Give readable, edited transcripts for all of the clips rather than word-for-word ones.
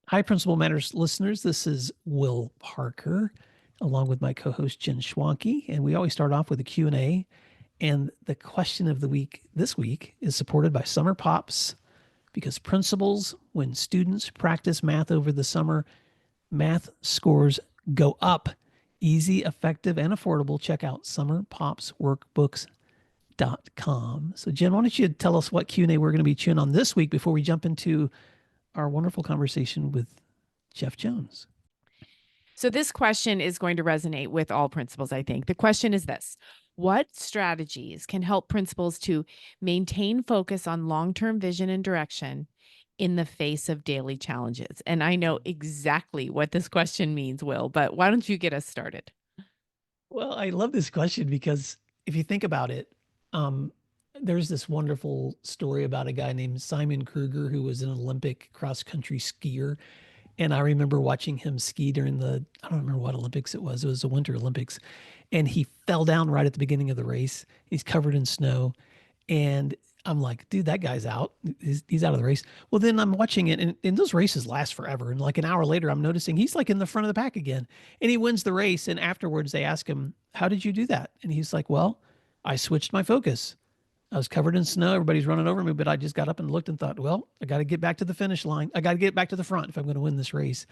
Hi, Principal Matters listeners. This is Will Parker, along with my co-host Jen Schwanke, and we always start off with a Q&A. And the question of the week this week is supported by Summer Pops because principals, when students practice math over the summer, math scores go up. Easy, effective, and affordable. Check out summerpopsworkbooks.com. So Jen, why don't you tell us what Q&A we're going to be chewing on this week before we jump into our wonderful conversation with Jeff Jones. So this question is going to resonate with all principals, I think. The question is this: what strategies can help principals to maintain focus on long-term vision and direction in the face of daily challenges? And I know exactly what this question means, Will, but why don't you get us started? Well, I love this question because if you think about it, um, there's this wonderful story about a guy named Simon Kruger who was an Olympic cross country skier. And I remember watching him ski during I don't remember what Olympics it was. It was the Winter Olympics. And he fell down right at the beginning of the race. He's covered in snow. And I'm like, dude, that guy's out. He's out of the race. Well, then I'm watching it, and those races last forever. And like an hour later, I'm noticing he's like in the front of the pack again. And he wins the race. And afterwards, they ask him, how did you do that? And he's like, well, I switched my focus. I was covered in snow. Everybody's running over me, but I just got up and looked and thought, well, I got to get back to the finish line. I got to get back to the front if I'm going to win this race.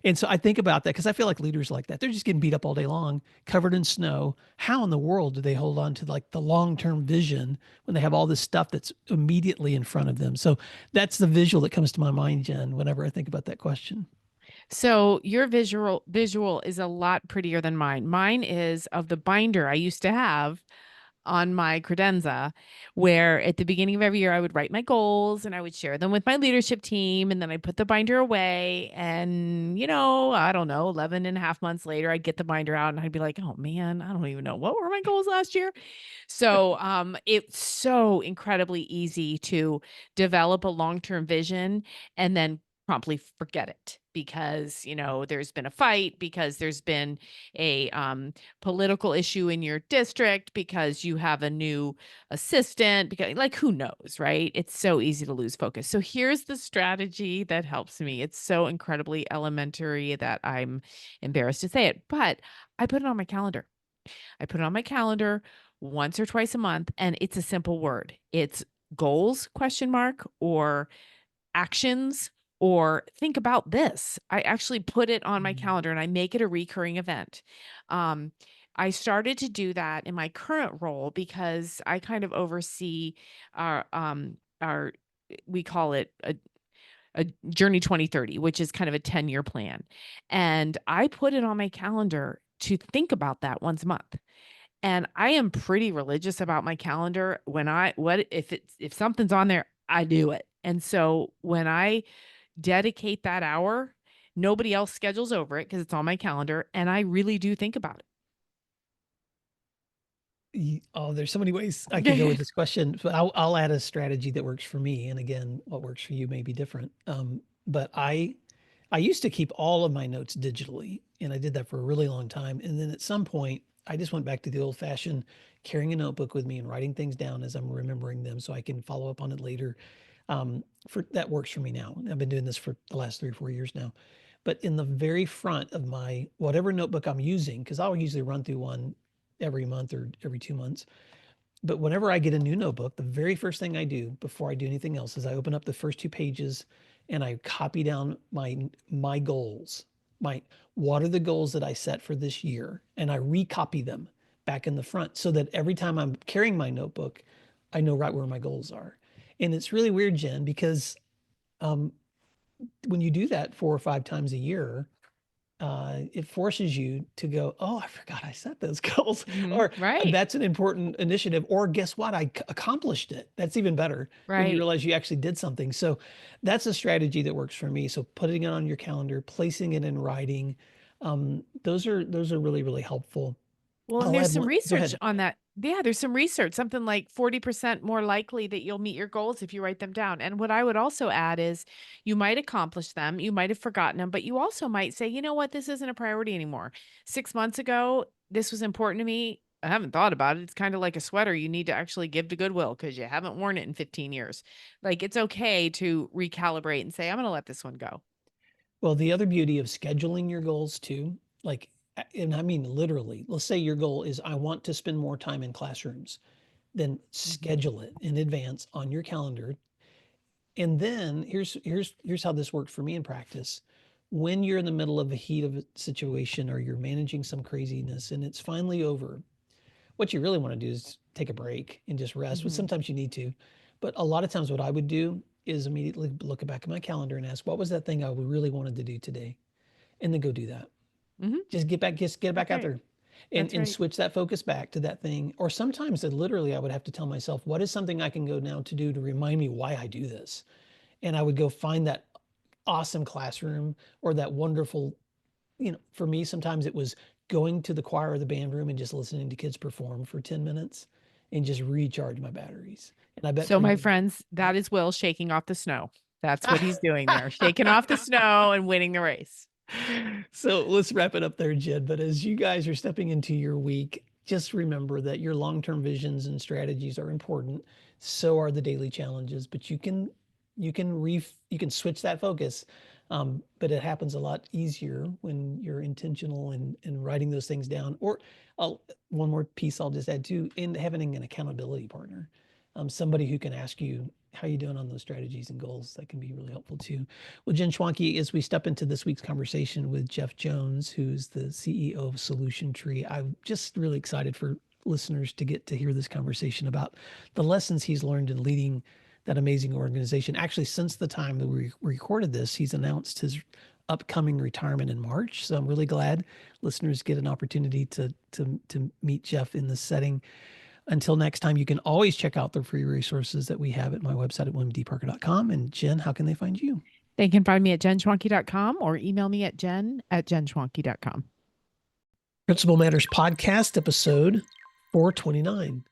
And so I think about that because I feel like leaders like that. They're just getting beat up all day long, covered in snow. How in the world do they hold on to like the long-term vision when they have all this stuff that's immediately in front of them? So that's the visual that comes to my mind, Jen, whenever I think about that question. So your visual is a lot prettier than mine. Mine is of the binder I used to have on my credenza, where at the beginning of every year I would write my goals and I would share them with my leadership team. And then I put the binder away. And, I don't know, 11 and a half months later, I'd get the binder out and I'd be like, oh man, I don't even know what were my goals last year. So it's so incredibly easy to develop a long-term vision and then promptly forget it because there's been a fight, because there's been a political issue in your district, because you have a new assistant, because like who knows, right? It's so easy to lose focus. So here's the strategy that helps me. It's so incredibly elementary that I'm embarrassed to say it, but I put it on my calendar. I put it on my calendar once or twice a month, and it's a simple word. It's goals question mark, or actions, or think about this. I actually put it on my calendar and I make it a recurring event. Um, I started to do that in my current role because I kind of oversee our we call it a Journey 2030, which is kind of a 10-year plan. And I put it on my calendar to think about that once a month. And I am pretty religious about my calendar. When if something's on there, I do it. And so when I dedicate that hour, nobody else schedules over it because it's on my calendar, and I really do think about Oh, there's so many ways I could go with it. this question, but I'll add a strategy that works for me. And again, what works for you may be different. But I used to keep all of my notes digitally, and I did that for a really long time. And then at some point, I just went back to the old fashioned carrying a notebook with me and writing things down as I'm remembering them so I can follow up on it later. For that works for me now. I've been doing this for the last 3 or 4 years now. But in the very front of my whatever notebook I'm using, because I'll usually run through one every month or every 2 months. But whenever I get a new notebook, the very first thing I do before I do anything else is I open up the first 2 pages and I copy down my goals. My What are the goals that I set for this year? And I recopy them back in the front so that every time I'm carrying my notebook, I know right where my goals are. And it's really weird, Jen, because um, when you do that 4 or 5 times a year, it forces you to go, oh, I forgot I set those goals, Mhm. or Right. that's an important initiative, or guess what? Accomplished it. That's even better when you Right. realize you actually did something. So that's a strategy that works for me. So putting it on your calendar, placing it in writing, those are really, really helpful. Well, and I'll there's add some one. Go research ahead. on that. Yeah, there's some research, something like 40% more likely that you'll meet your goals if you write them down. And what I would also add is you might accomplish them, you might have forgotten them, but you also might say, you know what, this isn't a priority anymore. 6 months ago, this was important to me. I haven't thought about it. It's kind of like a sweater you need to actually give to Goodwill because you haven't worn it in 15 years. Like it's okay to recalibrate and say, I'm going to let this one go. Well, the other beauty of scheduling your goals too, like, and I mean literally, let's say your goal is I want to spend more time in classrooms, then Mhm. schedule it in advance on your calendar. And then here's how this worked for me in practice. When you're in the middle of a heat of a situation or you're managing some craziness and it's finally over, what you really want to do is take a break and just rest, but Mhm. sometimes you need to. But a lot of times what I would do is immediately look back at my calendar and ask, what was that thing I really wanted to do today? And then go do that. Mhm. Just get it back That's out right. there That's and right. switch that focus back to that thing. Or sometimes literally I would have to tell myself, what is something I can go now to do to remind me why I do this? And I would go find that awesome classroom or that wonderful, for me, sometimes it was going to the choir or the band room and just listening to kids perform for 10 minutes and just recharge my batteries. And I bet So, for my you, friends, that is Will shaking off the snow. That's what he's doing there, shaking off the snow and winning the race. so let's wrap it up there, Jed. But as you guys are stepping into your week, just remember that your long-term visions and strategies are important. So are the daily challenges, but you can switch that focus. But it happens a lot easier when you're intentional and writing those things down. Or one more piece I'll just add too, in having an accountability partner, somebody who can ask you how you doing on those strategies and goals. That can be really helpful too. Well, Jen Schwanke, as we step into this week's conversation with Jeff Jones, who's the CEO of Solution Tree, I'm just really excited for listeners to get to hear this conversation about the lessons he's learned in leading that amazing organization. Actually, since the time that we recorded this, he's announced his upcoming retirement in March. So I'm really glad listeners get an opportunity to meet Jeff in this setting. Until next time, you can always check out the free resources that we have at my website at williamdparker.com. And Jen, how can they find you? They can find me at jenschwanke.com or email me at jen@jenschwanke.com. Principal Matters Podcast, episode 429.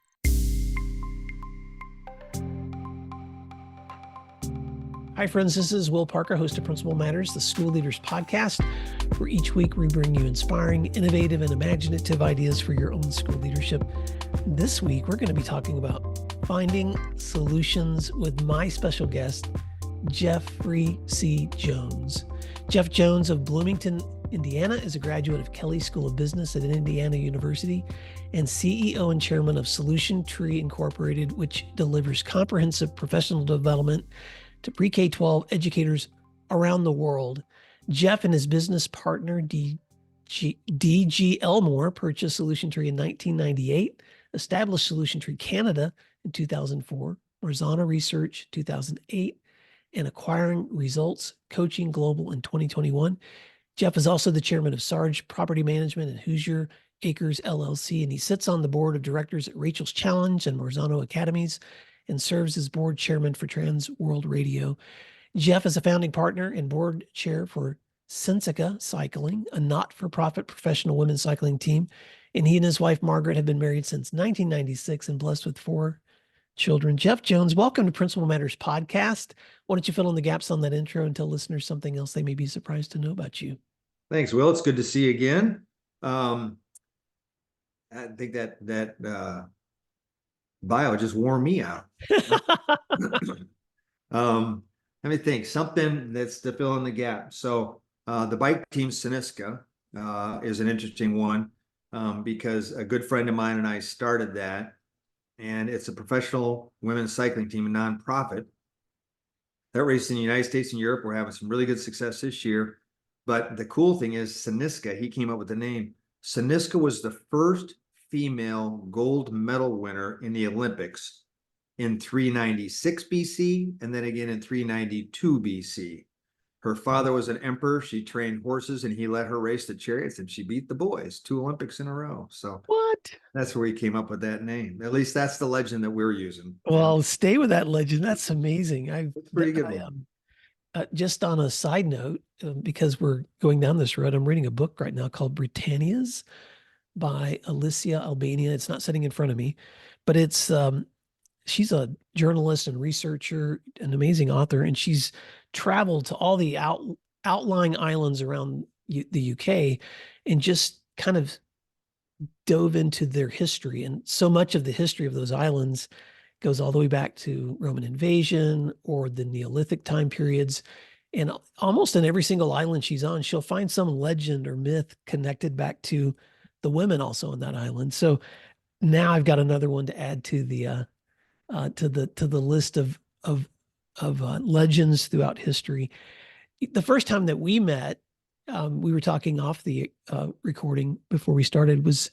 Hi, friends. This is Will Parker, host of Principal Matters, the School Leaders Podcast, where each week we bring you inspiring, innovative, and imaginative ideas for your own school leadership. This week, we're going to be talking about finding solutions with my special guest, Jeffrey C. Jones. Jeff Jones of Bloomington, Indiana, is a graduate of Kelley School of Business at Indiana University and CEO and chairman of Solution Tree Incorporated, which delivers comprehensive professional development to pre-K 12 educators around the world. Jeff and his business partner, DG Elmore, purchased Solution Tree in 1998, established Solution Tree Canada in 2004, Marzana Research 2008, and Acquiring Results Coaching Global in 2021. Jeff is also the chairman of Sarge Property Management and Hoosier Acres LLC, and he sits on the board of directors at Rachel's Challenge and Marzano Academies and serves as board chairman for Trans World Radio. Jeff is a founding partner and board chair for Sensica Cycling, a not-for-profit professional women's cycling team. And he and his wife, Margaret, have been married since 1996 and blessed with 4 children. Jeff Jones, welcome to Principal Matters Podcast. Why don't you fill in the gaps on that intro and tell listeners something else they may be surprised to know about you? Thanks, Will. It's good to see you again. I think that bio just wore me out. Let me think, something that's to fill in the gap. So the bike team Siniska is an interesting one because a good friend of mine and I started that, and it's a professional women's cycling team, a nonprofit that races in the United States and Europe. We're having some really good success this year. But the cool thing is Siniska, he came up with the name. Siniska was the first female gold medal winner in the Olympics in 396 BC and then again in 392 BC. Her father was an emperor. She trained horses and he let her race the chariots and she beat the boys 2 Olympics in a row. So What? that's where he came up with that name. At least that's the legend that we're using. Well, stay with that legend. That's amazing. It's a pretty good one. Just on a side note, because we're going down this road, I'm reading a book right now called Britannia's by Alicia Albania. It's not sitting in front of me, but she's a journalist and researcher, an amazing author, and she's traveled to all the outlying islands around the UK and just kind of dove into their history. And so much of the history of those islands goes all the way back to Roman invasion or the Neolithic time periods. And almost in every single island she's on, she'll find some legend or myth connected back to the women also on that island. So now I've got another one to add to the list of legends throughout history. The first time that we met, we were talking off the recording before we started, was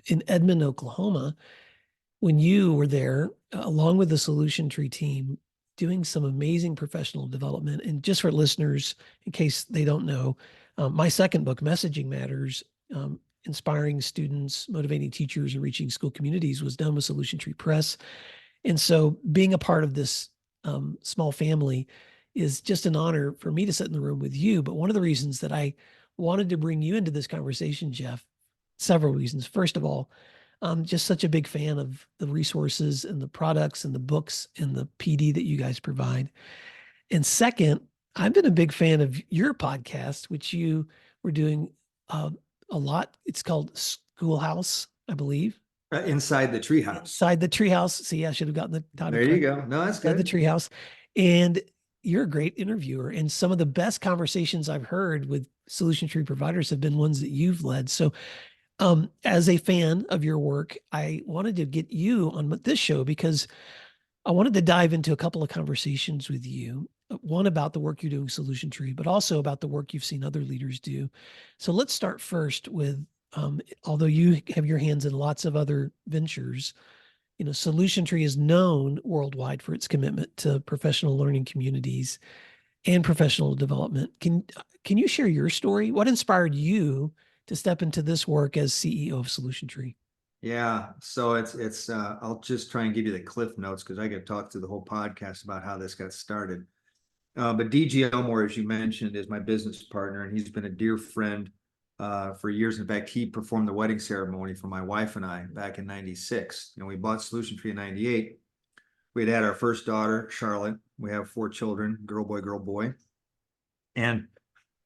in Edmond, Oklahoma, when you were there along with the Solution Tree team doing some amazing professional development. And just for listeners, in case they don't know, my second book, Messaging Matters, inspiring students, motivating teachers, and reaching school communities, was done with Solution Tree Press. And so being a part of this small family is just an honor for me to sit in the room with you. But one of the reasons that I wanted to bring you into this conversation, Jeff, several reasons. First of all, I'm just such a big fan of the resources and the products and the books and the PD that you guys provide. And second, I've been a big fan of your podcast, which you were doing a lot. It's called Schoolhouse, I believe. Inside the treehouse. Inside the treehouse. See, I should have gotten the title. There you go. No, that's Inside good. the treehouse. And you're a great interviewer. And some of the best conversations I've heard with Solution Tree providers have been ones that you've led. So as a fan of your work, I wanted to get you on this show because I wanted to dive into a couple of conversations with you. One about the work you're doing Solution Tree, but also about the work you've seen other leaders do. So let's start first with, although you have your hands in lots of other ventures, Solution Tree is known worldwide for its commitment to professional learning communities and professional development. Can you share your story? What inspired you to step into this work as CEO of Solution Tree? Yeah, so it's I'll just try and give you the cliff notes because I could talk through the whole podcast about how this got started. But DG Elmore, as you mentioned, is my business partner, and he's been a dear friend for years. In fact, he performed the wedding ceremony for my wife and I back in '96. We bought Solution Tree in '98. We had our first daughter, Charlotte. We have 4 children, girl, boy. And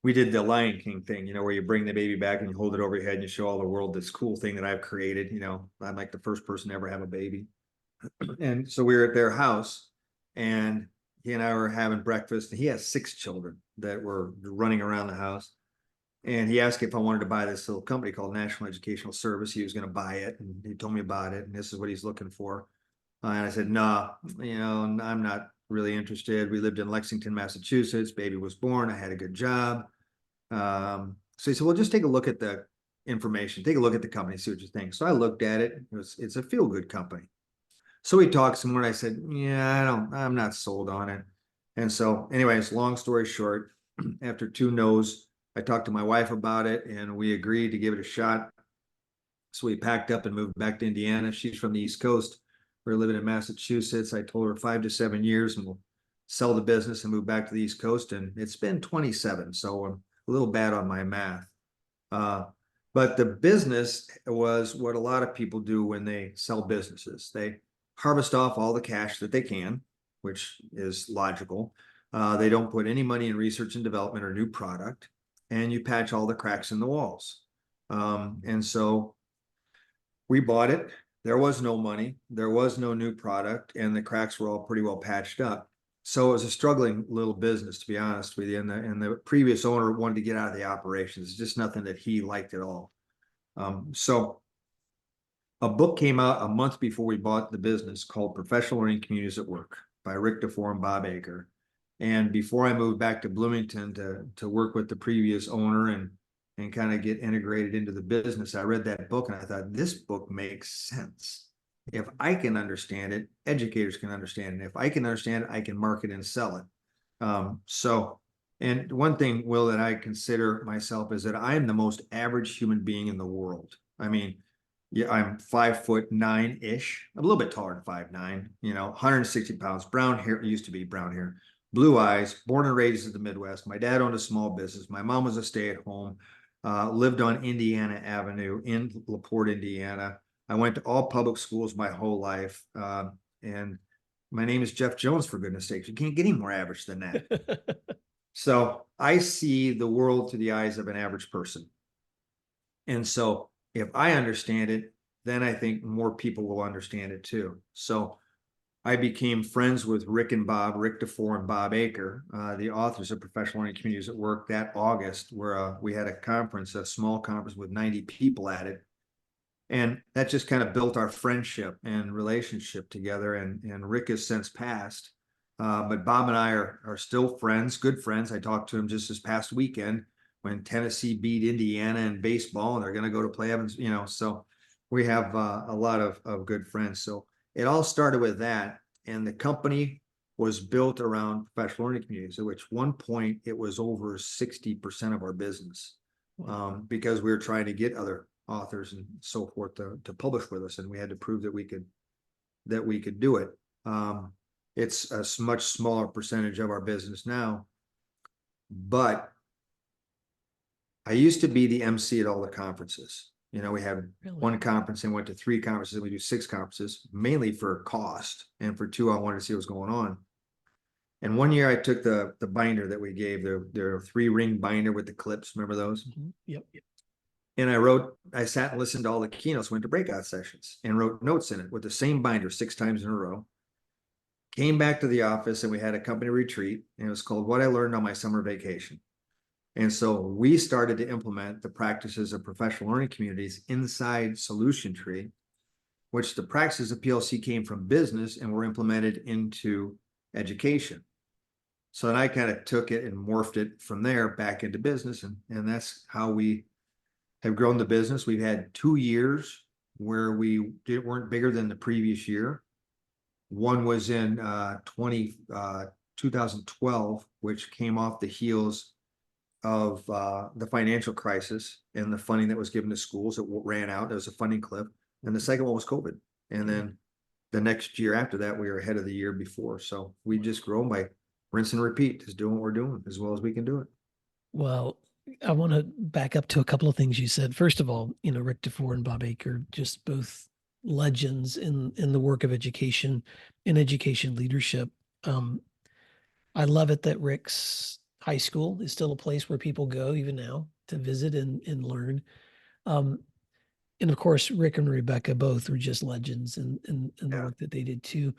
we did the Lion King thing, where you bring the baby back and you hold it over your head and you show all the world this cool thing that I've created. I'm like the first person to ever have a baby. And so we were at their house and he and I were having breakfast. And he has 6 children that were running around the house. And he asked if I wanted to buy this little company called National Educational Service. He was going to buy it. And he told me about it. And this is what he's looking for. And I said, no, I'm not really interested. We lived in Lexington, Massachusetts. Baby was born. I had a good job. So he said, well, just take a look at the information, take a look at the company, see what you think. So I looked at it. It's a feel-good company. So we talked some more and I said, yeah, I'm not sold on it. And so anyways, long story short, after 2 no's, I talked to my wife about it and we agreed to give it a shot. So we packed up and moved back to Indiana. She's from the East Coast. We're living in Massachusetts. I told her 5 to 7 years and we'll sell the business and move back to the East Coast. And it's been 27. So I'm a little bad on my math. But the business was what a lot of people do when they sell businesses. They harvest off all the cash that they can, which is logical. They don't put any money in research and development or new product, and you patch all the cracks in the walls. And so we bought it. There was no money. There was no new product, and the cracks were all pretty well patched up. So it was a struggling little business, to be honest with you. And the previous owner wanted to get out of the operations. It's just nothing that he liked at all. So a book came out a month before we bought the business called Professional Learning Communities at Work by Rick DeFore and Bob Aker. And before I moved back to Bloomington to work with the previous owner and kind of get integrated into the business, I read that book and I thought, this book makes sense. If I can understand it, educators can understand it. If I can understand it, I can market and sell it. And one thing, Will, that I consider myself is that I am the most average human being in the world. I mean, yeah, I'm 5'9"-ish. I'm a little bit taller than 5'9", 160 pounds, brown hair, used to be brown hair, blue eyes, born and raised in the Midwest. My dad owned a small business. My mom was a stay-at-home, lived on Indiana Avenue in LaPorte, Indiana. I went to all public schools my whole life. And my name is Jeff Jones, for goodness sakes. You can't get any more average than that. So I see the world through the eyes of an average person. And so if I understand it, then I think more people will understand it too. So I became friends with Rick DeFore and Bob Aker, the authors of Professional Learning Communities at Work, that August, where we had a conference, a small conference with 90 people at it. And that just kind of built our friendship and relationship together. And Rick has since passed. But Bob and I are still friends, good friends. I talked to him just this past weekend when Tennessee beat Indiana in baseball, and they're going to go to play Evans, so we have a lot of good friends. So it all started with that. And the company was built around professional learning communities, at which one point it was over 60% of our business, because we were trying to get other authors and so forth to publish with us, and we had to prove that we could do it. It's a much smaller percentage of our business now, but I used to be the MC at all the conferences. We had one conference and went to 3 conferences, and we do 6 conferences, mainly for cost, and for 2, I wanted to see what's going on. And one year I took the binder that we gave, their 3-ring binder with the clips. Remember those? Yep. And I sat and listened to all the keynotes, went to breakout sessions and wrote notes in it with the same binder 6 times in a row. Came back to the office and we had a company retreat, and it was called What I Learned on My Summer Vacation. And so we started to implement the practices of professional learning communities inside Solution Tree, which the practices of PLC came from business and were implemented into education. So then I kind of took it and morphed it from there back into business. And that's how we have grown the business. We've had 2 years where we weren't bigger than the previous year. One was in 2012, which came off the heels of the financial crisis and the funding that was given to schools. It ran out. There was a funding cliff. And the second one was COVID. And then the next year after that, we were ahead of the year before. So we just grown by rinse and repeat, just doing what we're doing as well as we can do it. Well, I want to back up to a couple of things you said. First of all, Rick DeFore and Bob Aker, just both legends in the work of education and education leadership. I love it that Rick's high school is still a place where people go even now to visit and learn. And of course, Rick and Rebecca both were just legends in the work that they did too.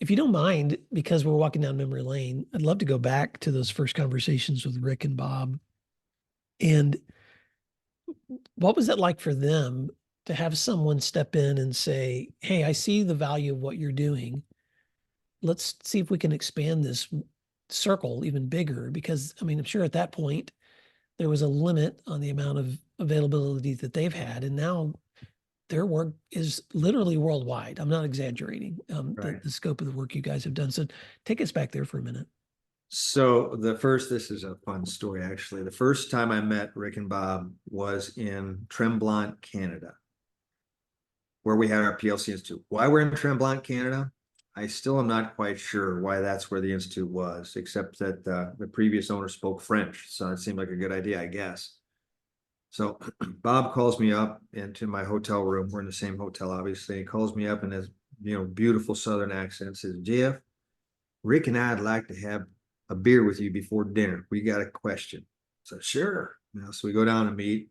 If you don't mind, because we're walking down memory lane, I'd love to go back to those first conversations with Rick and Bob. And what was it like for them to have someone step in and say, hey, I see the value of what you're doing. Let's see if we can expand this circle even bigger. Because, I'm sure at that point, there was a limit on the amount of availability that they've had. And now their work is literally worldwide. I'm not exaggerating the scope of the work you guys have done. So take us back there for a minute. So this is a fun story, actually. The first time I met Rick and Bob was in Tremblant, Canada, where we had our PLC Institute. Why we're in Tremblant, Canada, I still am not quite sure why that's where the Institute was, except that the previous owner spoke French. So it seemed like a good idea, I guess. So Bob calls me up into my hotel room. We're in the same hotel, obviously. He calls me up in his, beautiful Southern accent, says, Jeff, Rick and I'd like to have a beer with you before dinner. We got a question. So sure. So we go down and meet.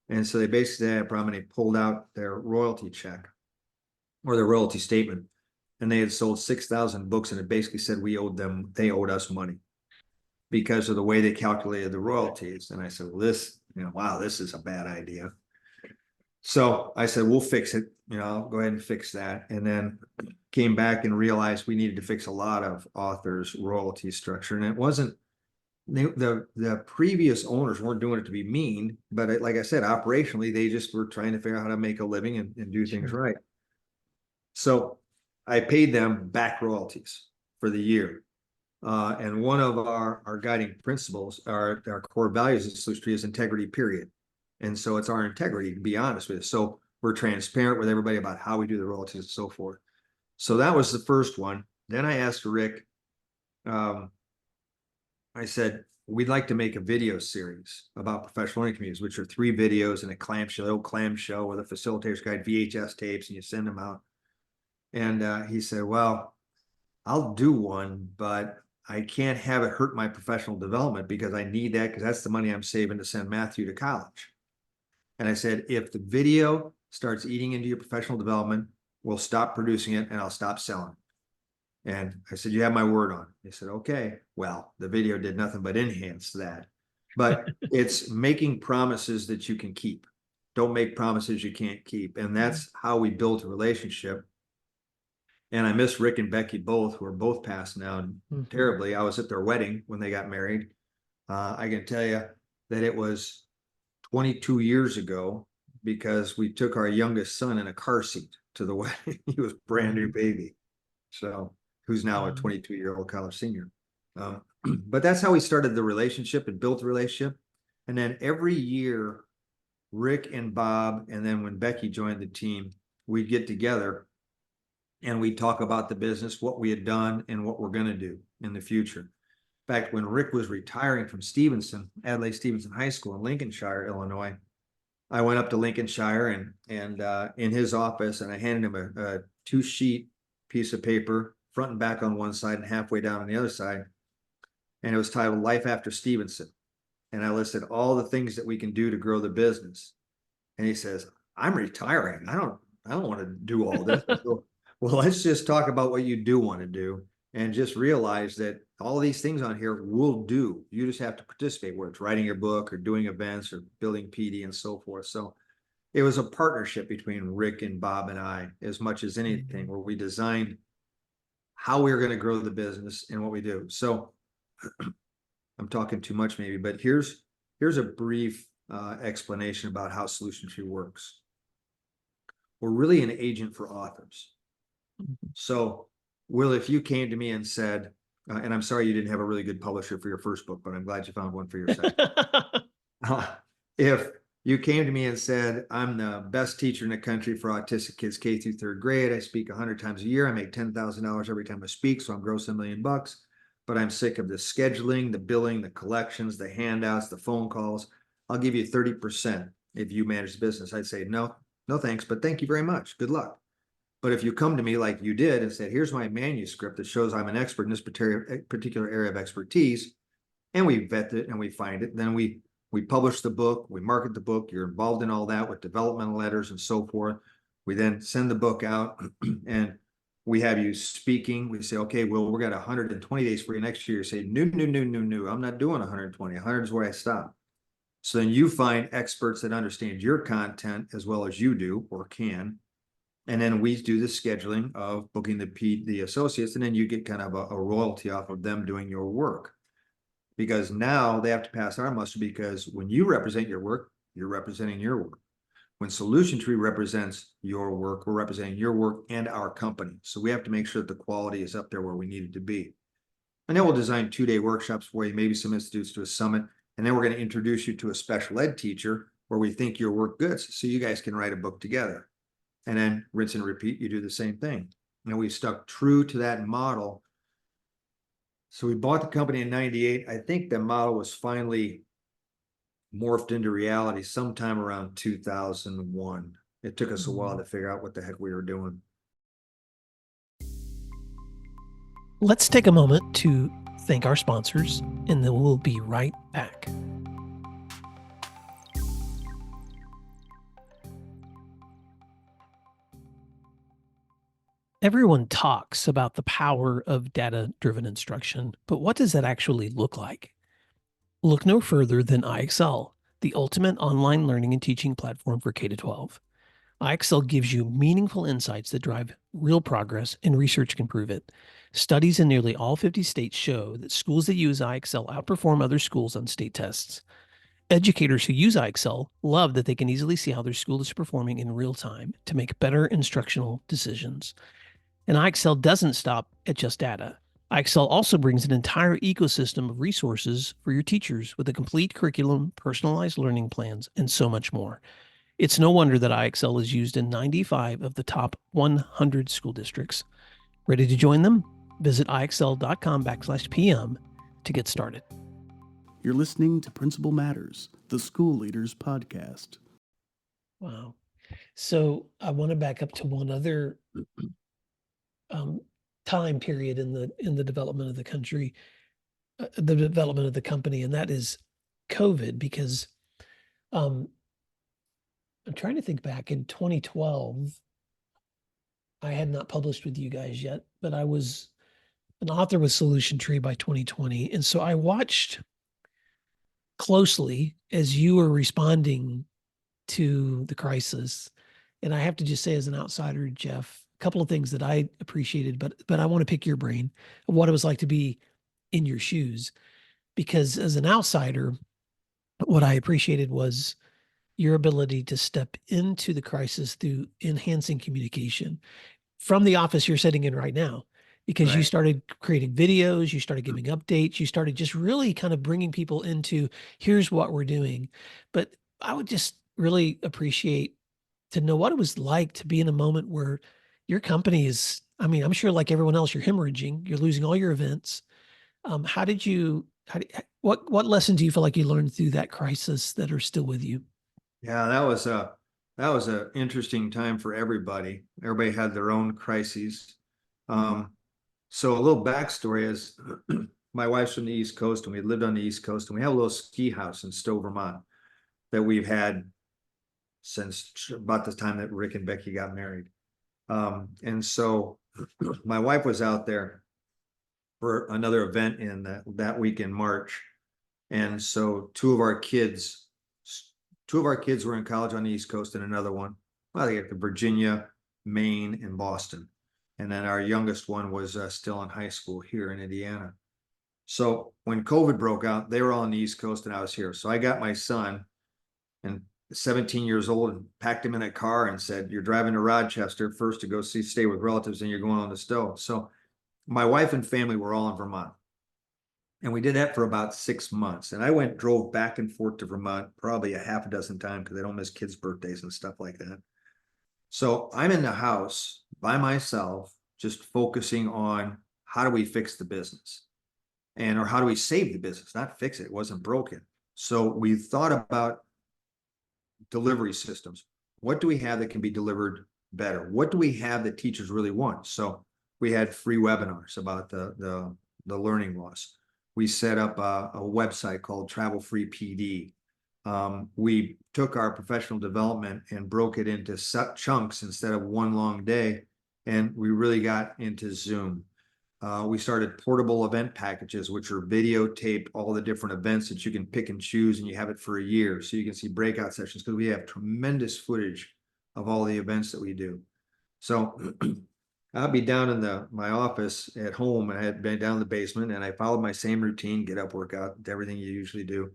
And so they basically had a problem, and they pulled out their royalty check or their royalty statement. And they had sold 6,000 books, and it basically said they owed us money because of the way they calculated the royalties. And I said, well, wow, this is a bad idea. So I said, we'll fix it. I'll go ahead and fix that. And then came back and realized we needed to fix a lot of authors' royalty structure. And it wasn't, the previous owners weren't doing it to be mean, but like I said, operationally, they just were trying to figure out how to make a living and do things right. So I paid them back royalties for the year. And one of our guiding principles, our core values at Solution Tree is integrity, period. And so it's our integrity, to be honest with you. So we're transparent with everybody about how we do the royalties and so forth. So that was the first one. Then I asked Rick, I said, we'd like to make a video series about professional learning communities, which are 3 videos and a clamshell with a facilitator's guide, VHS tapes, and you send them out. And he said, well, I'll do one, but I can't have it hurt my professional development because I need that because that's the money I'm saving to send Matthew to college. And I said, if the video starts eating into your professional development, we'll stop producing it and I'll stop selling it. And I said, you have my word on it. He said, okay. Well, the video did nothing but enhance that. But it's making promises that you can keep. Don't make promises you can't keep. And that's how we built a relationship. And I miss Rick and Becky both, who are both passed now terribly. I was at their wedding when they got married. I can tell you that it was 22 years ago because we took our youngest son in a car seat to the wedding. He was a brand new baby. So who's now a 22-year-old college senior. But that's how we started the relationship and built the relationship. And then every year, Rick and Bob, and then when Becky joined the team, we'd get together and we'd talk about the business, what we had done, and what we're going to do in the future. In fact, when Rick was retiring from Stevenson, Adlai Stevenson High School in Lincolnshire, Illinois, I went up to Lincolnshire and in his office, and I handed him a 2-sheet piece of paper, front and back on one side and halfway down on the other side. And it was titled Life After Stevenson. And I listed all the things that we can do to grow the business. And he says, I'm retiring. I don't want to do all this. So, well, let's just talk about what you do want to do and just realize that all these things on here will do. You just have to participate, whether it's writing your book or doing events or building PD and so forth. So it was a partnership between Rick and Bob and I, as much as anything, where we designed how we were going to grow the business and what we do. So I'm talking too much maybe, but here's a brief explanation about how Solution Tree works. We're really an agent for authors. So, Will, if you came to me and said, and I'm sorry you didn't have a really good publisher for your first book, but I'm glad you found one for your second. If you came to me and said, I'm the best teacher in the country for autistic kids K through 3rd grade. I speak 100 times a year. I make $10,000 every time I speak, so I'm grossing $1 million. But I'm sick of the scheduling, the billing, the collections, the handouts, the phone calls. I'll give you 30% if you manage the business. I'd say, no thanks, but thank you very much. Good luck. But if you come to me like you did and said, here's my manuscript that shows I'm an expert in this particular area of expertise, and we vet it and we find it, then we publish the book, we market the book, you're involved in all that with developmental letters and so forth. We then send the book out and we have you speaking. We say, okay, well, we're got 120 days for you next year. You say, no, I'm not doing 120. 100 is where I stop. So then you find experts that understand your content as well as you do or can. And then we do the scheduling of booking the associates, and then you get kind of a royalty off of them doing your work. Because now they have to pass our muster, because when you represent your work, you're representing your work. When Solution Tree represents your work, we're representing your work and our company. So we have to make sure that the quality is up there where we need it to be. And then we'll design 2-day workshops for you, maybe some institutes to a summit. And then we're going to introduce you to a special ed teacher where we think your work good, so you guys can write a book together. And then rinse and repeat, you do the same thing. And we stuck true to that model. So we bought the company in 98. I think the model was finally morphed into reality sometime around 2001. It took us a while to figure out what the heck we were doing. Let's take a moment to thank our sponsors, and then we'll be right back. Everyone talks about the power of data-driven instruction, but what does that actually look like? Look no further than IXL, the ultimate online learning and teaching platform for K-12. IXL gives you meaningful insights that drive real progress, and research can prove it. Studies in nearly all 50 states show that schools that use IXL outperform other schools on state tests. Educators who use IXL love that they can easily see how their school is performing in real time to make better instructional decisions. And IXL doesn't stop at just data. IXL also brings an entire ecosystem of resources for your teachers with a complete curriculum, personalized learning plans, and so much more. It's no wonder that IXL is used in 95 of the top 100 school districts. Ready to join them? Visit IXL.com/PM to get started. You're listening to Principal Matters, the School Leaders Podcast. Wow. So I want to back up to one other time period in the development of the country, the development of the company, and that is COVID, because I'm trying to think back in 2012, I had not published with you guys yet, but I was an author with Solution Tree by 2020. And so I watched closely as you were responding to the crisis. And I have to just say, as an outsider, Jeff, a couple of things that I appreciated, but I want to pick your brain of what it was like to be in your shoes. Because as an outsider, what I appreciated was your ability to step into the crisis through enhancing communication from the office you're sitting in right now, because you Right. started creating videos, you started giving updates, you started just really kind of bringing people into here's what we're doing. But I would just really appreciate to know what it was like to be in a moment where your company is, I mean, I'm sure like everyone else, you're hemorrhaging, you're losing all your events. How did you, what lessons do you feel like you learned through that crisis that are still with you? Yeah, that was a interesting time for everybody. Everybody had their own crises. Um, so a little backstory is my wife's from the East Coast and we lived on the East Coast and we have a little ski house in Stowe, Vermont that we've had since about the time that Rick and Becky got married. And so my wife was out there for another event in that week in March. And so two of our kids were in college on the East Coast and another one, well, they got to Virginia, Maine, and Boston. And then our youngest one was still in high school here in Indiana. So when COVID broke out, they were all on the East Coast and I was here. So I got my son and 17 years old and packed him in a car and said, you're driving to Rochester first to go stay with relatives and you're going on the Stowe. So my wife and family were all in Vermont. And we did that for about 6 months. And I drove back and forth to Vermont probably a half a dozen times because I don't miss kids' birthdays and stuff like that. So I'm in the house by myself, just focusing on how do we fix the business or how do we save the business, not fix it. It wasn't broken. So we thought about delivery systems. What do we have that can be delivered better? What do we have that teachers really want? So we had free webinars about the learning loss. We set up a website called Travel Free PD. We took our professional development and broke it into chunks instead of one long day. And we really got into Zoom. We started portable event packages, which are videotaped all the different events that you can pick and choose, and you have it for a year. So you can see breakout sessions because we have tremendous footage of all the events that we do. So I'll be down in my office at home, and I had been down in the basement, and I followed my same routine: get up, work out, everything you usually do.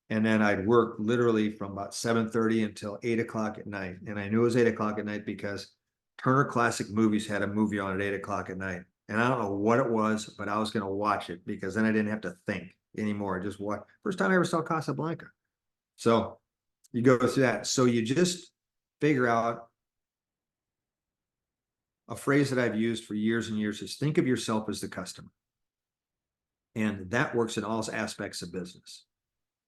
And then I'd work literally from about 7:30 until 8 o'clock at night. And I knew it was 8 o'clock at night because Turner Classic Movies had a movie on at 8 o'clock at night. And I don't know what it was, but I was going to watch it because then I didn't have to think anymore. I just watched. First time I ever saw Casablanca. So you go through that. So you just figure out a phrase that I've used for years and years is think of yourself as the customer. And that works in all aspects of business.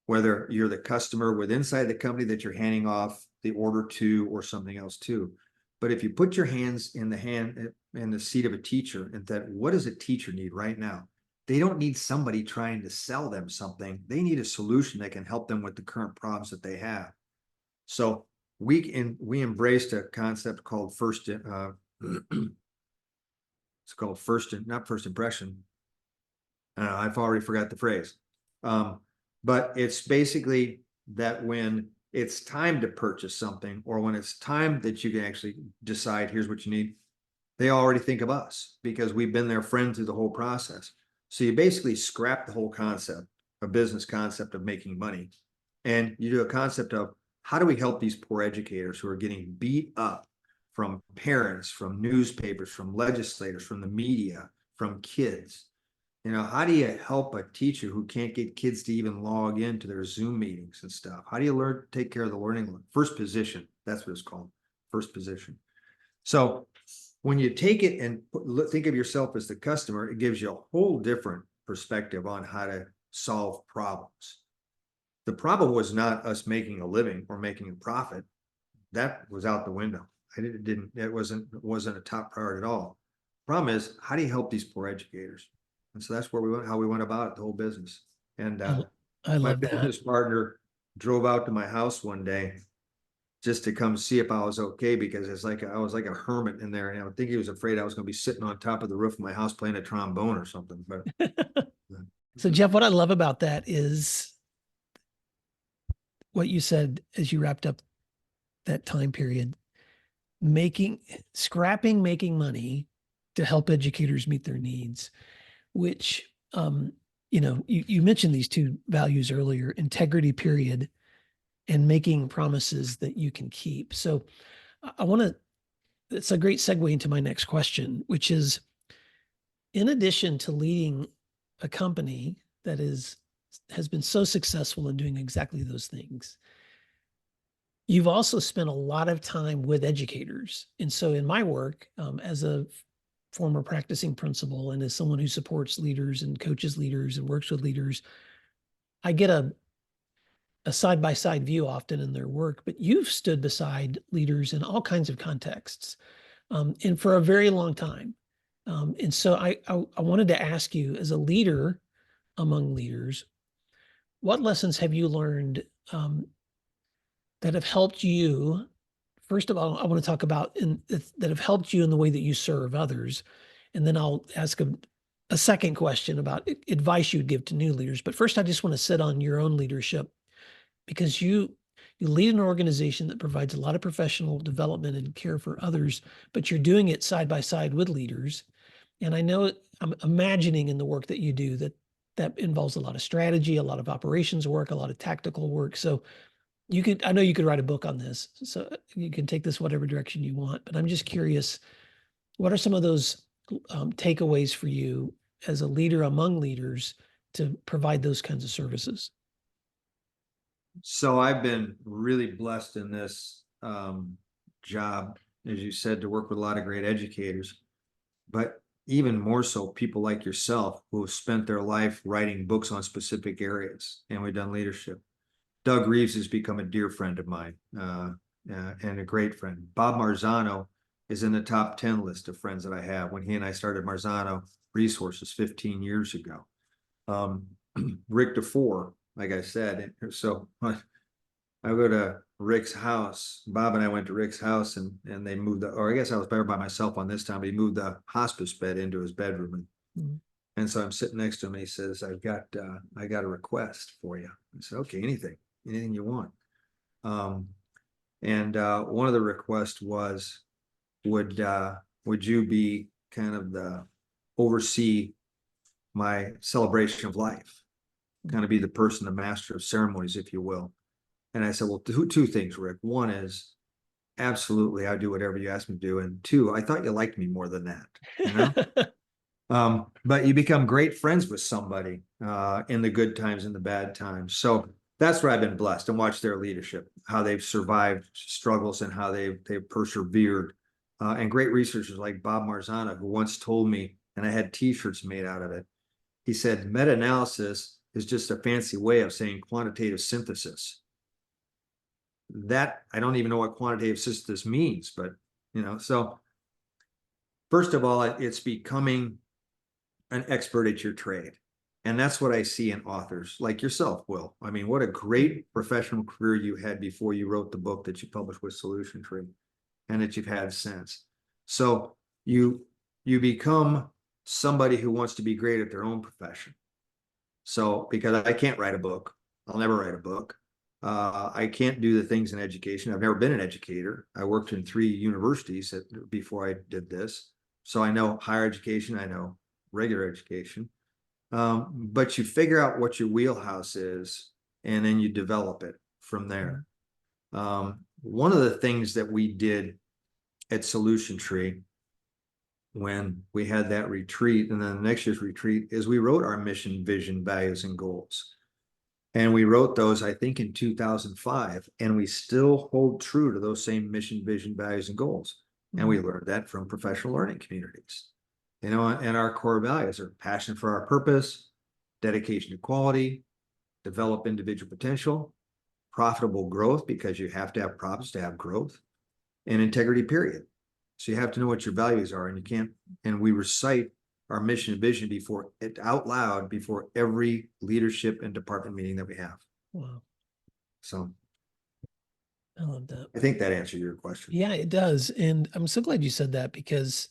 Whether you're the customer with inside the company that you're handing off the order to or something else to. But if you put your hands in the seat of a teacher and that, what does a teacher need right now? They don't need somebody trying to sell them something. They need a solution that can help them with the current problems that they have. So we embraced a concept called it's called not first impression. I've already forgot the phrase. But it's basically that when it's time to purchase something, or when it's time that you can actually decide, here's what you need, they already think of us because we've been their friend through the whole process. So you basically scrap the whole concept, a business concept of making money, and you do a concept of how do we help these poor educators who are getting beat up from parents, from newspapers, from legislators, from the media, from kids. How do you help a teacher who can't get kids to even log into their Zoom meetings and stuff? How do you take care of the learning? First position, that's what it's called, first position. So when you take it and think of yourself as the customer, it gives you a whole different perspective on how to solve problems. The problem was not us making a living or making a profit. That was out the window. It wasn't a top priority at all. Problem is, how do you help these poor educators? And so that's how we went about it, the whole business. And I my love that. business partner drove out to my house one day just to come see if I was okay, because it's like I was like a hermit in there, and I think he was afraid I was going to be sitting on top of the roof of my house playing a trombone or something. But So Jeff, what I love about that is what you said as you wrapped up that time period, scrapping making money to help educators meet their needs, which you mentioned these two values earlier: integrity, period, and making promises that you can keep. So I want to, it's a great segue into my next question, which is, in addition to leading a company that has been so successful in doing exactly those things, you've also spent a lot of time with educators. And so in my work, as a former practicing principal and as someone who supports leaders and coaches leaders and works with leaders, I get a side-by-side view often in their work, but you've stood beside leaders in all kinds of contexts, and for a very long time. And so I wanted to ask you, as a leader among leaders, what lessons have you learned that have helped you? First of all, I want to talk about that have helped you in the way that you serve others. And then I'll ask a second question about advice you would give to new leaders. But first, I just want to sit on your own leadership, because you lead an organization that provides a lot of professional development and care for others, but you're doing it side by side with leaders. And I know, I'm imagining in the work that you do that involves a lot of strategy, a lot of operations work, a lot of tactical work. So I know you could write a book on this, so you can take this whatever direction you want, but I'm just curious, what are some of those takeaways for you as a leader among leaders to provide those kinds of services? so I've been really blessed in this job, as you said, to work with a lot of great educators, but even more so people like yourself who have spent their life writing books on specific areas, and we've done leadership. Doug Reeves has become a dear friend of mine, and a great friend. Bob Marzano is in the top 10 list of friends that I have. When he and I started Marzano Resources 15 years ago. Rick DeFore, like I said, so I go to Rick's house. Bob and I went to Rick's house, and they moved or I guess I was better by myself on this time, but he moved the hospice bed into his bedroom. And so I'm sitting next to him, and he says, I got a request for you. I said, okay, anything you want. And one of the requests was, would you be kind of oversee my celebration of life, kind of be the person, the master of ceremonies, if you will. And I said, well, two things, Rick. One is, absolutely, I'll do whatever you ask me to do. And two, I thought you liked me more than that, but you become great friends with somebody in the good times and the bad times. So that's where I've been blessed, and watched their leadership, how they've survived struggles and how they've persevered. And great researchers like Bob Marzano, who once told me, and I had t-shirts made out of it, he said, meta-analysis is just a fancy way of saying quantitative synthesis. That, I don't even know what quantitative synthesis means, but so first of all, it's becoming an expert at your trade. And that's what I see in authors like yourself, Will. I mean, what a great professional career you had before you wrote the book that you published with Solution Tree, and that you've had since. So you become somebody who wants to be great at their own profession. So because I can't write a book, I'll never write a book. I can't do the things in education. I've never been an educator. I worked in 3 universities before I did this. So I know higher education, I know regular education. But you figure out what your wheelhouse is, and then you develop it from there. One of the things that we did at Solution Tree when we had that retreat, and then the next year's retreat, is we wrote our mission, vision, values, and goals. And we wrote those, I think, in 2005, and we still hold true to those same mission, vision, values, and goals. And we learned that from professional learning communities. And our core values are passion for our purpose, dedication to quality, develop individual potential, profitable growth, because you have to have profits to have growth, and integrity, period. So you have to know what your values are, and you can't, and we recite our mission and vision out loud before every leadership and department meeting that we have. Wow. So I love that. I think that answered your question. Yeah, it does. And I'm so glad you said that because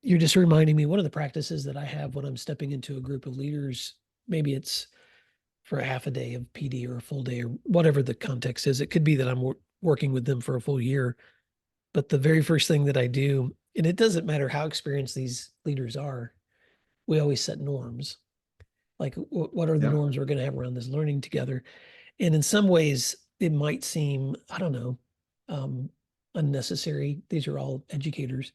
you're just reminding me one of the practices that I have when I'm stepping into a group of leaders, maybe it's for a half a day of PD or a full day or whatever the context is. It could be that I'm working with them for a full year. But the very first thing that I do, and it doesn't matter how experienced these leaders are, we always set norms. Like, what are the Yeah. norms we're going to have around this learning together? And in some ways, it might seem, I don't know, unnecessary. These are all educators,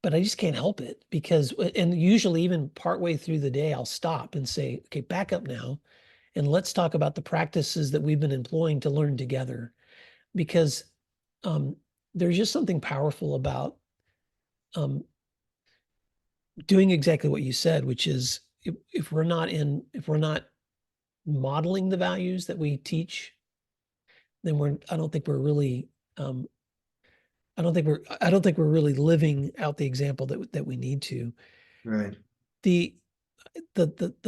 but I just can't help it because, and usually even partway through the day, I'll stop and say, okay, back up now. And let's talk about the practices that we've been employing to learn together. Because there's just something powerful about doing exactly what you said, which is if we're not modeling the values that we teach, then I don't think we're really I don't think we're really living out the example that we need to. Right. The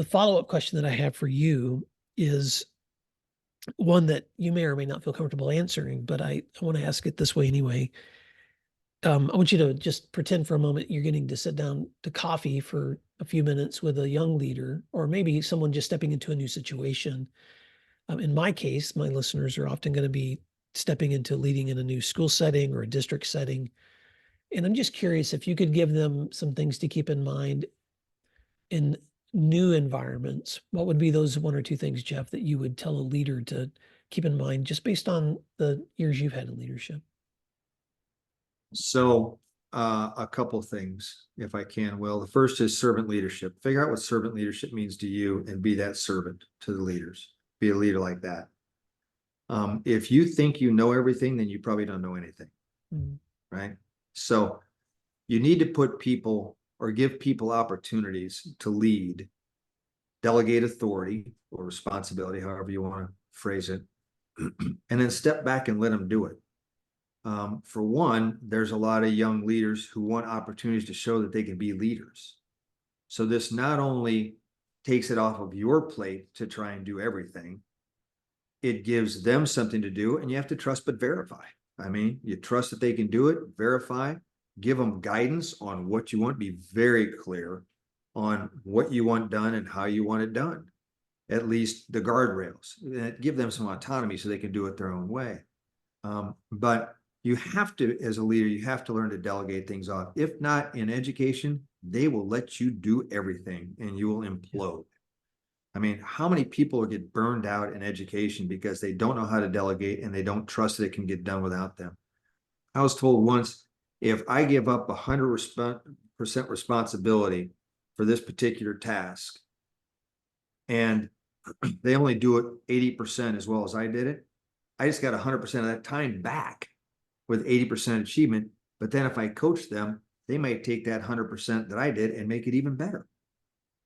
follow-up question that I have for you is one that you may or may not feel comfortable answering, but I want to ask it this way anyway. I want you to just pretend for a moment you're getting to sit down to coffee for a few minutes with a young leader, or maybe someone just stepping into a new situation. In my case, my listeners are often going to be stepping into leading in a new school setting or a district setting. And I'm just curious if you could give them some things to keep in mind in new environments. What would be those one or two things, Jeff, that you would tell a leader to keep in mind just based on the years you've had in leadership? So a couple things, if I can, Will. The first is servant leadership. Figure out what servant leadership means to you and be that servant to the leaders. Be a leader like that. If you think you know everything, then you probably don't know anything, right? So you need to put people or give people opportunities to lead, delegate authority or responsibility, however you want to phrase it, and then step back and let them do it. For one, there's a lot of young leaders who want opportunities to show that they can be leaders. So this not only takes it off of your plate to try and do everything, it gives them something to do, and you have to trust but verify. I mean, you trust that they can do it, verify, give them guidance on what you want, be very clear on what you want done and how you want it done. At least the guardrails, give them some autonomy so they can do it their own way. But you have to, as a leader, you have to learn to delegate things off. If not in education, they will let you do everything and you will implode. I mean, how many people get burned out in education because they don't know how to delegate and they don't trust that it can get done without them? I was told once, if I give up 100% responsibility for this particular task and they only do it 80% as well as I did it, I just got 100% of that time back with 80% achievement. But then if I coach them, they might take that 100% that I did and make it even better.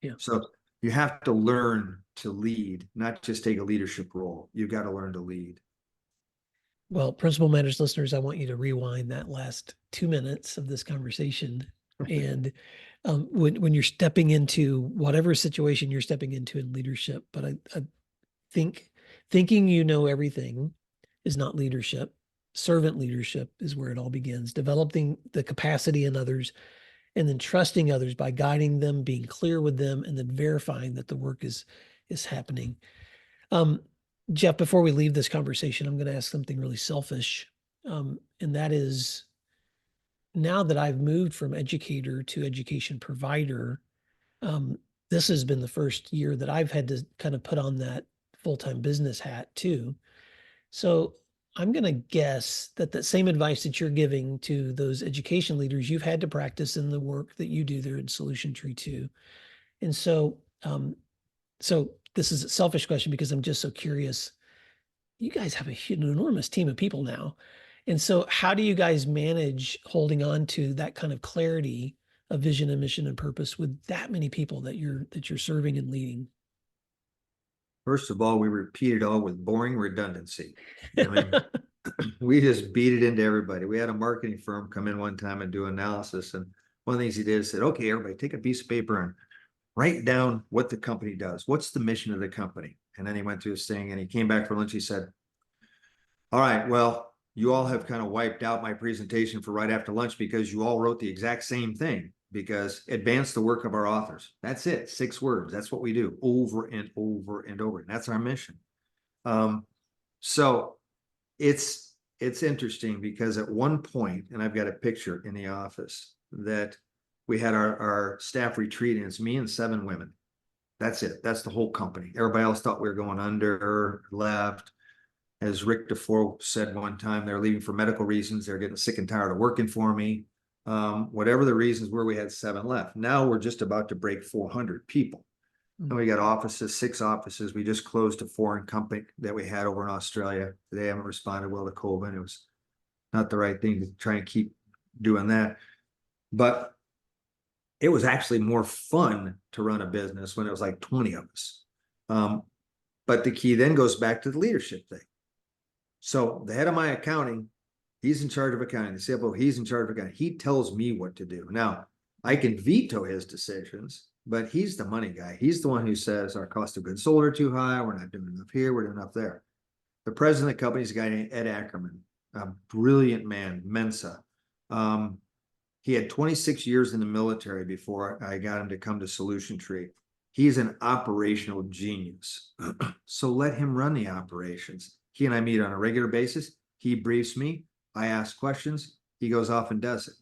Yeah. So you have to learn to lead, not just take a leadership role. You've got to learn to lead. Well, Principal Matters listeners, I want you to rewind that last 2 minutes of this conversation. And when you're stepping into whatever situation you're stepping into in leadership, but I think thinking you know everything is not leadership. Servant leadership is where it all begins. Developing the capacity in others and then trusting others by guiding them, being clear with them, and then verifying that the work is happening. Jeff, before we leave this conversation, I'm going to ask something really selfish. And that is, now that I've moved from educator to education provider, this has been the first year that I've had to kind of put on that full-time business hat too. So I'm going to guess that that same advice that you're giving to those education leaders, you've had to practice in the work that you do there in Solution Tree too. And so, so this is a selfish question because I'm just so curious. You guys have an enormous team of people now. And so how do you guys manage holding on to that kind of clarity of vision and mission and purpose with that many people that you're serving and leading? First of all, we repeat it all with boring redundancy. I mean, we just beat it into everybody. We had a marketing firm come in one time and do analysis. And one of the things he did is said, okay, everybody take a piece of paper and write down what the company does. What's the mission of the company? And then he went through his thing and he came back for lunch. He said, All right, well, you all have kind of wiped out my presentation for right after lunch because you all wrote the exact same thing. Because advance the work of our authors. That's it, 6 words. That's what we do over and over and over. And that's our mission. So it's interesting because at one point, and I've got a picture in the office, that we had our staff retreat, and it's me and 7 women. That's it. That's the whole company. Everybody else thought we were going under, left. As Rick DeFore said one time, they're leaving for medical reasons. They're getting sick and tired of working for me. Whatever the reasons were, we had 7 left. Now we're just about to break 400 people. And we got offices, 6 offices. We just closed a foreign company that we had over in Australia. They haven't responded well to COVID. It was not the right thing to try and keep doing that. But it was actually more fun to run a business when it was like 20 of us. But the key then goes back to the leadership thing. So the head of my accounting, he's in charge of accounting. The CFO, he's in charge of accounting. He tells me what to do. Now, I can veto his decisions, but he's the money guy. He's the one who says our cost of goods sold are too high. We're not doing enough here. We're doing enough there. The president of the company is a guy named Ed Ackerman, a brilliant man, Mensa. He had 26 years in the military before I got him to come to Solution Tree. He's an operational genius. So let him run the operations. He and I meet on a regular basis. He briefs me. I ask questions. He goes off and does it.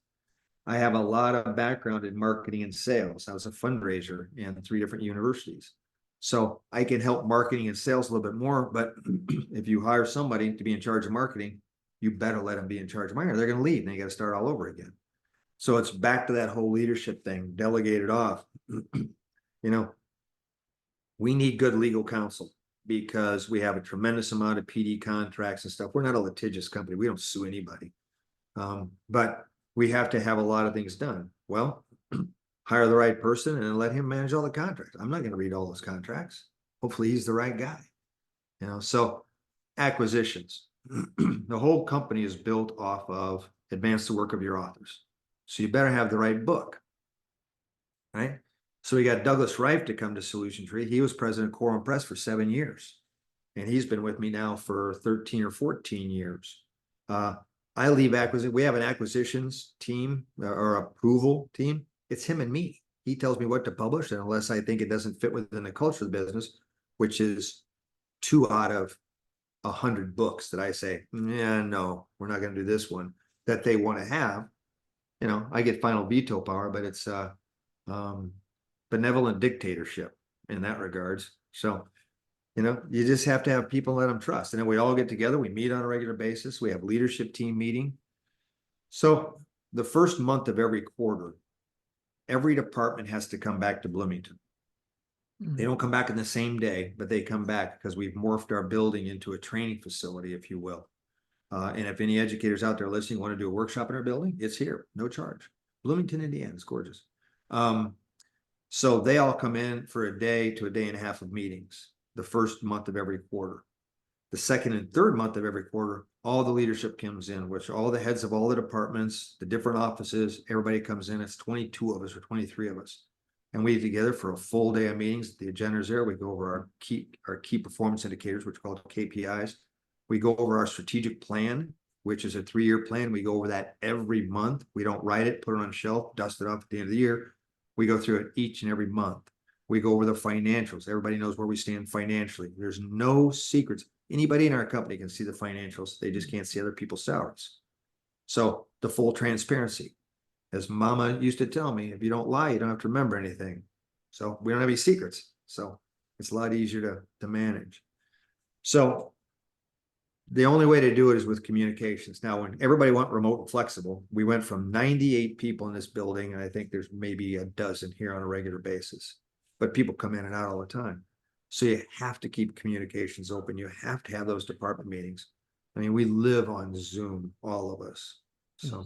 I have a lot of background in marketing and sales. I was a fundraiser in 3 different universities. So I can help marketing and sales a little bit more. But if you hire somebody to be in charge of marketing, you better let them be in charge of marketing. They're going to leave and they got to start all over again. So it's back to that whole leadership thing, delegate it off. We need good legal counsel because we have a tremendous amount of PD contracts and stuff. We're not a litigious company. We don't sue anybody. But we have to have a lot of things done. Well, hire the right person and let him manage all the contracts. I'm not going to read all those contracts. Hopefully he's the right guy. So acquisitions. The whole company is built off of advance the work of your authors. So you better have the right book, right? So we got Douglas Reif to come to Solution Tree. He was president of Quorum Press for 7 years. And he's been with me now for 13 or 14 years. I leave acquisition. We have an acquisitions team or approval team. It's him and me. He tells me what to publish. And unless I think it doesn't fit within the culture of the business, which is 2 out of 100 books that I say, yeah, no, we're not going to do this one, that they want to have. I get final veto power, but it's benevolent dictatorship in that regards. So, you just have to have people let them trust. And then we all get together, we meet on a regular basis. We have leadership team meeting. So the first month of every quarter, every department has to come back to Bloomington. They don't come back in the same day, but they come back because we've morphed our building into a training facility, if you will. And if any educators out there listening want to do a workshop in our building, it's here, no charge. Bloomington, Indiana, it's gorgeous. So they all come in for a day to a day and a half of meetings, the first month of every quarter. The second and third month of every quarter, all the leadership comes in, which are all the heads of all the departments, the different offices, everybody comes in. It's 22 of us or 23 of us. And we get together for a full day of meetings. The agenda's there. We go over our key performance indicators, which are called KPIs. We go over our strategic plan, which is a 3-year plan. We go over that every month. We don't write it, put it on a shelf, dust it off at the end of the year. We go through it each and every month. We go over the financials. Everybody knows where we stand financially. There's no secrets. Anybody in our company can see the financials. They just can't see other people's salaries. So the full transparency. As Mama used to tell me, if you don't lie, you don't have to remember anything. So we don't have any secrets. So it's a lot easier to manage. So the only way to do it is with communications. Now, when everybody went remote and flexible, we went from 98 people in this building, and I think there's maybe a dozen here on a regular basis. But people come in and out all the time. So you have to keep communications open. You have to have those department meetings. I mean, we live on Zoom, all of us. So,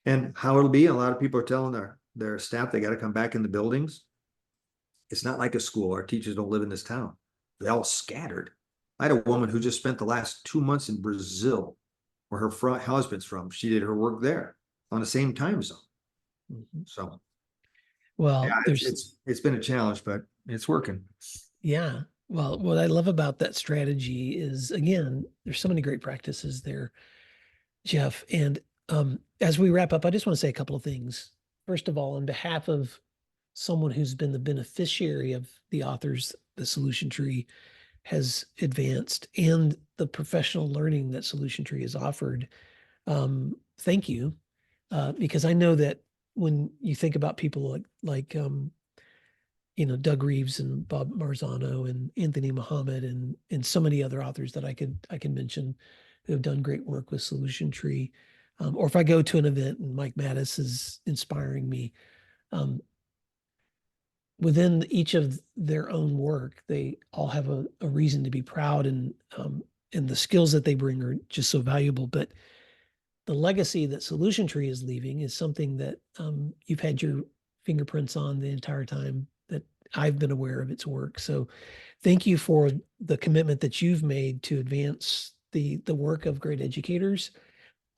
and how it'll be, a lot of people are telling their staff they got to come back in the buildings. It's not like a school. Our teachers don't live in this town. They're all scattered. I had a woman who just spent the last 2 months in Brazil, where her husband's from. She did her work there on the same time zone. So, Well, yeah, it's been a challenge, but it's working. Yeah. Well, what I love about that strategy is, again, there's so many great practices there, Jeff. And as we wrap up, I just want to say a couple of things. First of all, on behalf of someone who's been the beneficiary of the authors, the solution tree has advanced, and the professional learning that solution tree has offered, thank you. Because I know that when you think about people like Doug Reeves and Bob Marzano and Anthony Muhammad and so many other authors that I can mention who have done great work with Solution Tree. Or if I go to an event and Mike Mattis is inspiring me, within each of their own work, they all have a reason to be proud, and the skills that they bring are just so valuable. But the legacy that Solution Tree is leaving is something that you've had your fingerprints on the entire time that I've been aware of its work. So thank you for the commitment that you've made to advance the work of great educators,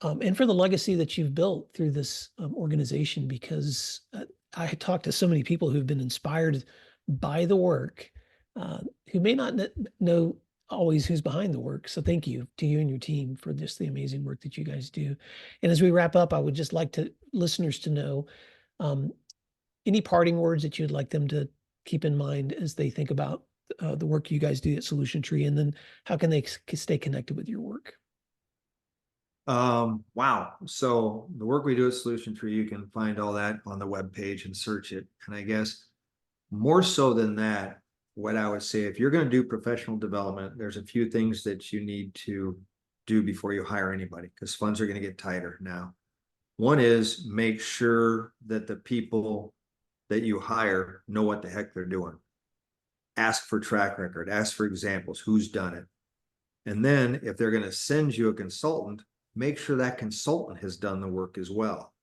and for the legacy that you've built through this organization, because I talked to so many people who've been inspired by the work, who may not know always who's behind the work. So thank you to you and your team for just the amazing work that you guys do. And as we wrap up, I would just like listeners to know any parting words that you'd like them to keep in mind as they think about the work you guys do at Solution Tree, and then how can they stay connected with your work? Wow. So the work we do at Solution Tree, you can find all that on the webpage and search it. And I guess more so than that, what I would say, if you're going to do professional development, there's a few things that you need to do before you hire anybody, because funds are going to get tighter now. One is make sure that the people that you hire know what the heck they're doing. Ask for track record, ask for examples, who's done it. And then if they're going to send you a consultant, make sure that consultant has done the work as well.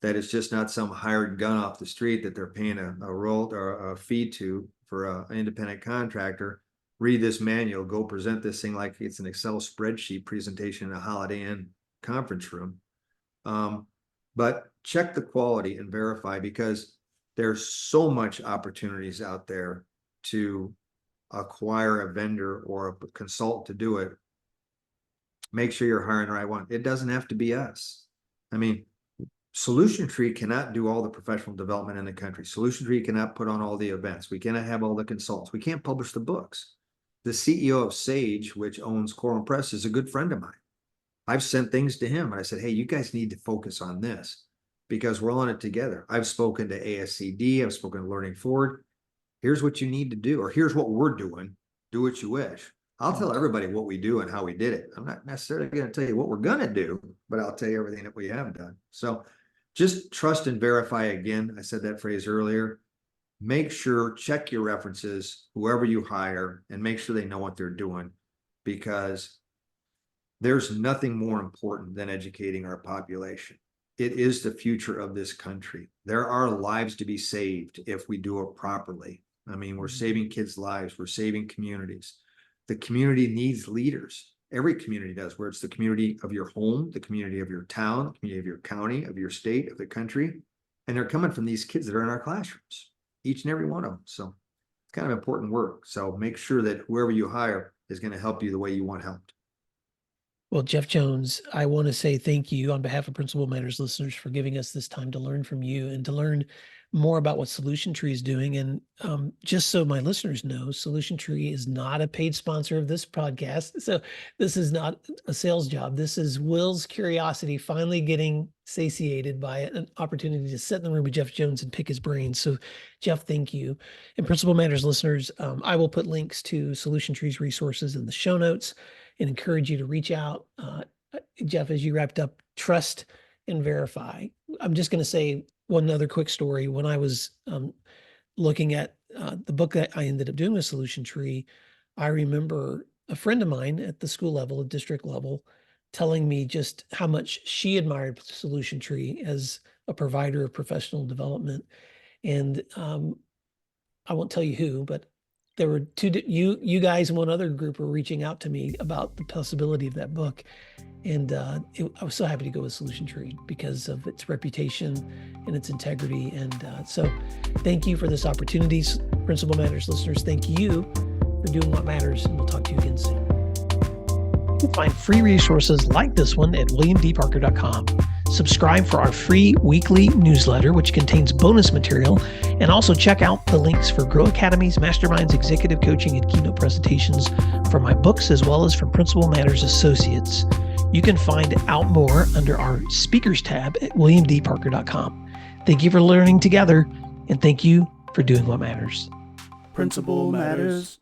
That it's just not some hired gun off the street that they're paying a royalty or a fee to for an independent contractor. Read this manual, go present this thing like it's an Excel spreadsheet presentation in a Holiday Inn conference room. But check the quality and verify, because there's so much opportunities out there to acquire a vendor or a consultant to do it. Make sure you're hiring the right one. It doesn't have to be us. I mean, Solution Tree cannot do all the professional development in the country. Solution Tree cannot put on all the events. We cannot have all the consultants. We can't publish the books. The CEO of Sage, which owns Quorum Press, is a good friend of mine. I've sent things to him and I said, hey, you guys need to focus on this because we're on it together. I've spoken to ASCD. I've spoken to Learning Forward. Here's what you need to do, or here's what we're doing. Do what you wish. I'll tell everybody what we do and how we did it. I'm not necessarily going to tell you what we're going to do, but I'll tell you everything that we have done. So just trust and verify. Again, I said that phrase earlier. Make sure, check your references, whoever you hire, and make sure they know what they're doing, because there's nothing more important than educating our population. It is the future of this country. There are lives to be saved if we do it properly. I mean, we're saving kids' lives. We're saving communities. The community needs leaders. Every community does, where it's the community of your home, the community of your town, the community of your county, of your state, of the country. And they're coming from these kids that are in our classrooms, each and every one of them. So it's kind of important work. So make sure that whoever you hire is going to help you the way you want helped. Well, Jeff Jones, I want to say thank you on behalf of Principal Matters listeners for giving us this time to learn from you and to learn more about what Solution Tree is doing. And just so my listeners know, Solution Tree is not a paid sponsor of this podcast. So this is not a sales job. This is Will's curiosity finally getting satiated by an opportunity to sit in the room with Jeff Jones and pick his brain. So Jeff, thank you. And Principal Matters listeners, I will put links to Solution Tree's resources in the show notes and encourage you to reach out. Jeff, as you wrapped up, trust and verify. I'm just going to say one other quick story. When I was looking at the book that I ended up doing with Solution Tree, I remember a friend of mine at the school level, at district level, telling me just how much she admired Solution Tree as a provider of professional development. And I won't tell you who, but there were you guys and one other group were reaching out to me about the possibility of that book. And I was so happy to go with Solution Tree because of its reputation and its integrity. And so thank you for this opportunity. Principal Matters listeners, thank you for doing what matters, and we'll talk to you again soon. You can find free resources like this one at williamdparker.com. Subscribe for our free weekly newsletter, which contains bonus material, and also check out the links for Grow Academies, Masterminds, Executive Coaching, and Keynote presentations from my books, as well as from Principal Matters Associates. You can find out more under our speakers tab at williamdparker.com. Thank you for learning together, and thank you for doing what matters. Principal Matters.